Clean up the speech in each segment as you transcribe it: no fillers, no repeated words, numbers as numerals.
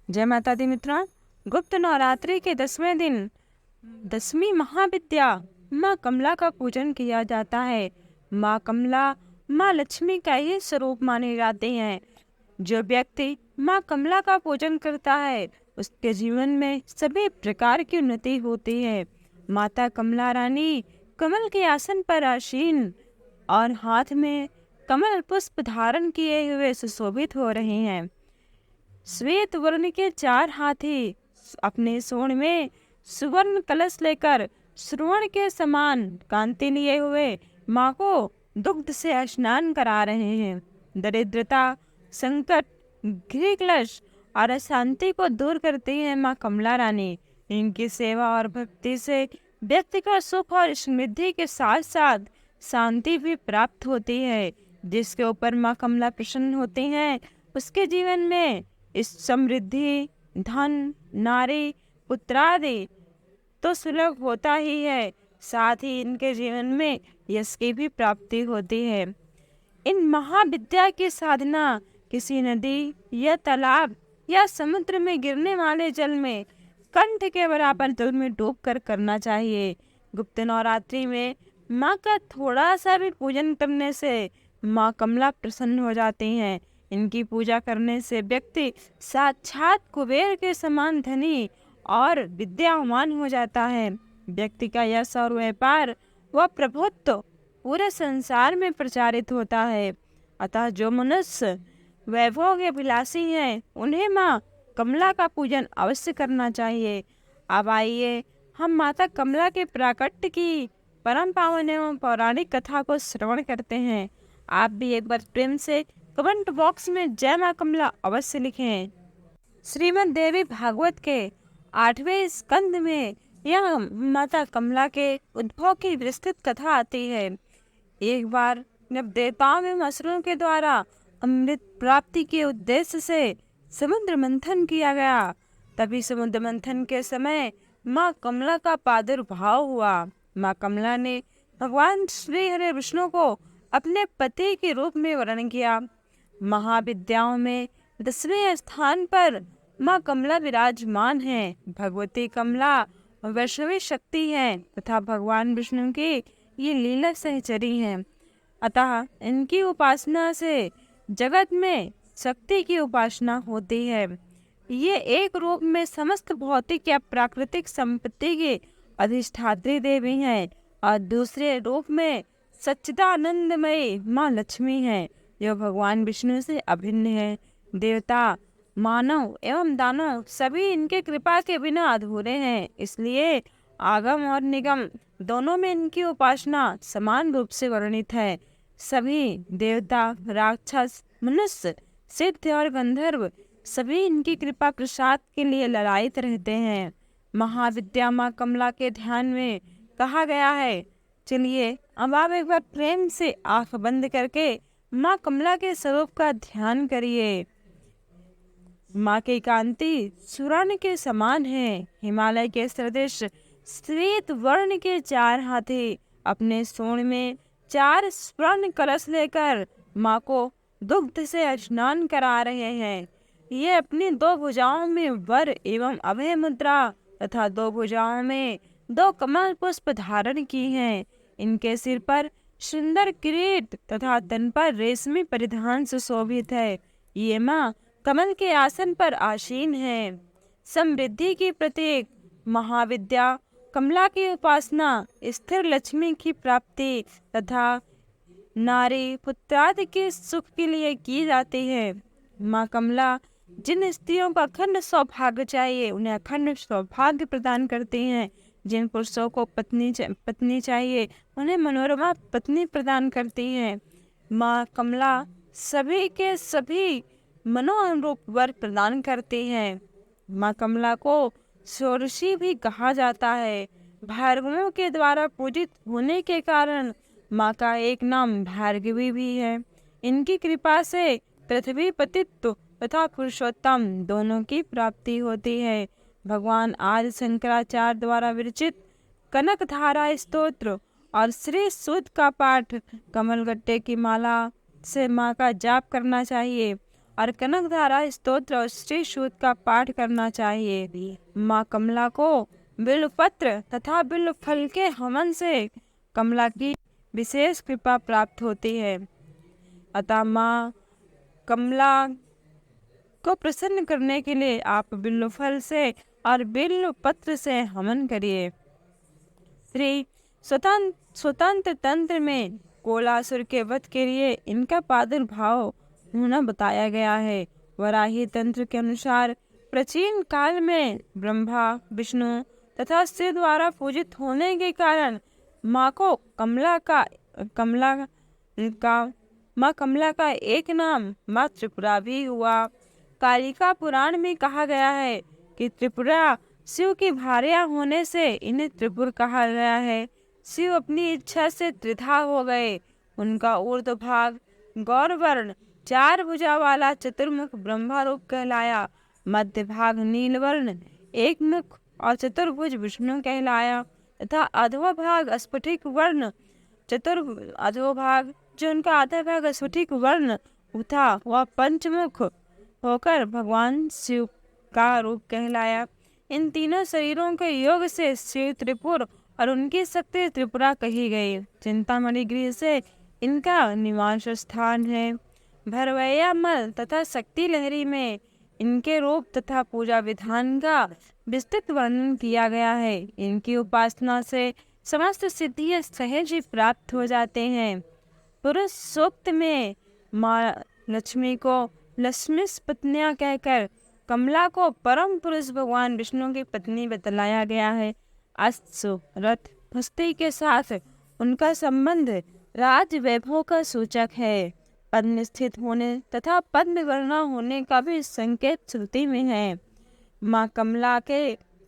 जय माता दी मित्रों। गुप्त नवरात्रि के 10वें दिन 10वीं महाविद्या माँ कमला का पूजन किया जाता है। माँ कमला माँ लक्ष्मी का ही स्वरूप माने जाते हैं। जो व्यक्ति माँ कमला का पूजन करता है उसके जीवन में सभी प्रकार की उन्नति होती है। माता कमला रानी कमल के आसन पर आसीन और हाथ में कमल पुष्प धारण किए हुए सुशोभित हो रहे हैं। श्वेत वर्ण के 4 हाथी अपने सूंड में सुवर्ण कलश लेकर श्रवण के समान कांति लिए हुए माँ को दुग्ध से स्नान करा रहे हैं। दरिद्रता, संकट, गृह क्लेश और अशांति को दूर करती है माँ कमला रानी। इनकी सेवा और भक्ति से व्यक्ति को सुख और समृद्धि के साथ साथ शांति भी प्राप्त होती है। जिसके ऊपर माँ कमला प्रसन्न होती हैं उसके जीवन में इस समृद्धि, धन, नारी, पुत्रादि तो सुलभ होता ही है, साथ ही इनके जीवन में यश की भी प्राप्ति होती है। इन महाविद्या की साधना किसी नदी या तालाब या समुद्र में गिरने वाले जल में कंठ के बराबर जल में डूबकर करना चाहिए। गुप्त नवरात्रि में माँ का थोड़ा सा भी पूजन करने से माँ कमला प्रसन्न हो जाती हैं। इनकी पूजा करने से व्यक्ति साक्षात कुबेर के समान धनी और विद्यावान हो जाता है। व्यक्ति का यश और व्यापार व प्रभुत्व पूरे संसार में प्रचारित होता है। अतः जो मनुष्य वैभव के अभिलाषी हैं उन्हें माँ कमला का पूजन अवश्य करना चाहिए। अब आइए हम माता कमला के प्राकट्य की परम पावन एवं पौराणिक कथा को श्रवण करते हैं। आप भी एक बार प्रेम से कमेंट बॉक्स में जय माँ कमला अवश्य लिखें। श्रीमद् देवी भागवत के 8वें स्कंद में यह माता कमला के उद्भव की विस्तृत कथा आती है। एक बार जब देवताओं में असुरों के द्वारा अमृत प्राप्ति के उद्देश्य से समुद्र मंथन किया गया, तभी समुद्र मंथन के समय माँ कमला का प्रादुर्भाव हुआ। माँ कमला ने भगवान श्री हरि विष्णु को अपने पति के रूप में वर्णन किया। महाविद्याओं में 10वें स्थान पर माँ कमला विराजमान है। भगवती कमला वैष्णवी शक्ति है तथा भगवान विष्णु की ये लीला सहचरी है। अतः इनकी उपासना से जगत में शक्ति की उपासना होती है। ये एक रूप में समस्त भौतिक या प्राकृतिक संपत्ति की अधिष्ठात्री देवी हैं और दूसरे रूप में सच्चिदानंदमयी माँ लक्ष्मी है जो भगवान विष्णु से अभिन्न है। देवता, मानव एवं दानव सभी इनके कृपा के बिना अधूरे हैं, इसलिए आगम और निगम दोनों में इनकी उपासना समान रूप से वर्णित है। सभी देवता, राक्षस, मनुष्य, सिद्ध और गंधर्व सभी इनकी कृपा प्रसाद के लिए ललायित रहते हैं। महाविद्या माँ कमला के ध्यान में कहा गया है। चलिए अब आप एक बार प्रेम से आंख बंद करके माँ कमला के स्वरूप का ध्यान करिए। माँ की कांति सुवर्ण के समान है। हिमालय के सदृश श्वेत वर्ण के 4 हाथी अपने सूंड में 4 स्वर्ण कलश लेकर माँ को दुग्ध से स्नान करा रहे हैं। ये अपनी 2 भुजाओं में वर एवं अभय मुद्रा तथा 2 भुजाओं में 2 कमल पुष्प धारण की हैं। इनके सिर पर सुंदर किरीट तथा तन पर रेशमी परिधान सुशोभित है। ये माँ कमल के आसन पर आसीन है। समृद्धि की प्रतीक महाविद्या कमला की उपासना स्थिर लक्ष्मी की प्राप्ति तथा नारी पुत्रादि के सुख के लिए की जाती है। माँ कमला जिन स्त्रियों का अखंड सौभाग्य चाहिए उन्हें अखंड सौभाग्य प्रदान करती हैं। जिन पुरुषों को पत्नी चाहिए उन्हें मनोरमा पत्नी प्रदान करती हैं। माँ कमला सभी के सभी मनोअनुरूप वर प्रदान करती हैं। माँ कमला को षोडशी भी कहा जाता है। भार्गवों के द्वारा पूजित होने के कारण माँ का एक नाम भार्गवी भी है। इनकी कृपा से पृथ्वी पतित्व तथा पुरुषोत्तम दोनों की प्राप्ति होती है। भगवान आदि शंकराचार्य द्वारा विरचित कनक धारा स्तोत्र और श्री सूक्त का पाठ कमलगट्टे की माला से माँ का जाप करना चाहिए और कनकधारा स्तोत्र और श्री सूक्त का पाठ करना चाहिए। माँ कमला को बिल्वपत्र तथा बिल्व फल के हवन से कमला की विशेष कृपा प्राप्त होती है। अतः माँ कमला को प्रसन्न करने के लिए आप बिल्व फल से और बिल्व पत्र से हवन करिए। श्री स्वतंत्र तंत्र में कोलासुर के वध के लिए इनका प्रादुर्भाव होना बताया गया है। वराही तंत्र के अनुसार प्राचीन काल में ब्रह्मा विष्णु तथा शिव द्वारा पूजित होने के कारण माँ कमला का एक नाम माँ त्रिपुरा भी हुआ। कालिका पुराण में कहा गया है कि त्रिपुरा शिव की भार्या होने से इन्हें त्रिपुर कहा गया है। शिव अपनी इच्छा से त्रिधा हो गए। उनका ऊर्ध्व भाग गौरवर्ण 4 भुजा वाला चतुर्मुख ब्रह्मा रूप कहलाया। मध्य भाग नीलवर्ण 1 मुख और चतुर्भुज विष्णु कहलाया तथा अधो भाग स्फटिक वर्ण अधो भाग जो उनका आधा भाग स्फटिक वर्ण था वह पंचमुख होकर भगवान शिव का रूप कहलाया। इन तीनों शरीरों के योग से शिव त्रिपुर और उनकी शक्ति त्रिपुरा कही गई। चिंतामणि गृह से इनका निवास स्थान है। भैरवैया मल तथा शक्ति लहरी में इनके रूप तथा पूजा विधान का विस्तृत वर्णन किया गया है। इनकी उपासना से समस्त सिद्धियां सहज ही प्राप्त हो जाते हैं। पुरुष सूक्त में माँ लक्ष्मी को लक्ष्मी पत्नियां कहकर कमला को परम पुरुष भगवान विष्णु की पत्नी बतलाया गया है। अश्व रथ हस्ती के साथ उनका संबंध राज वैभव का सूचक है। पद्म स्थित होने तथा पद्म वर्णा होने का भी संकेत श्रुति में है। माँ कमला के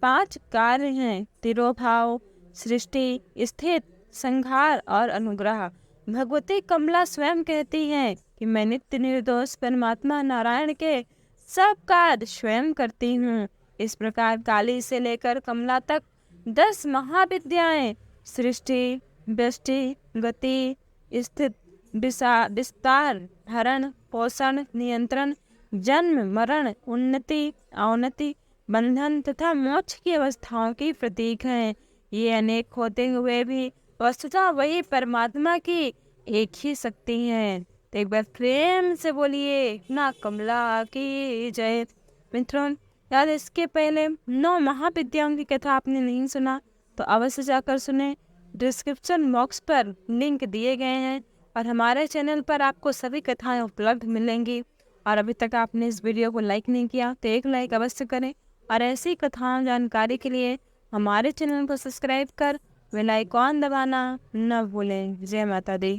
5 कार्य हैं: तिरोभाव, सृष्टि, स्थित, संहार और अनुग्रह। भगवती कमला स्वयं कहती हैं कि मैं नित्य निर्दोष परमात्मा नारायण के सब कार्य स्वयं करती हूँ। इस प्रकार काली से लेकर कमला तक 10 महाविद्याएं सृष्टि, व्यष्टि, गति, स्थित, विस्तार, हरण, पोषण, नियंत्रण, जन्म, मरण, उन्नति, अवनति, बंधन तथा मोक्ष की अवस्थाओं की प्रतीक हैं। ये अनेक होते हुए भी वस्तुतः वही परमात्मा की एक ही शक्ति है। तो एक बार प्रेम से बोलिए ना कमला की जय। मित्रों, यार इसके पहले 9 महाविद्याओं की कथा आपने नहीं सुना तो अवश्य जाकर सुने। डिस्क्रिप्शन बॉक्स पर लिंक दिए गए हैं और हमारे चैनल पर आपको सभी कथाएं उपलब्ध मिलेंगी। और अभी तक आपने इस वीडियो को लाइक नहीं किया तो एक लाइक अवश्य करें और ऐसी कथाओं जानकारी के लिए हमारे चैनल को सब्सक्राइब कर बेल आइकॉन दबाना न भूलें। जय माता दी।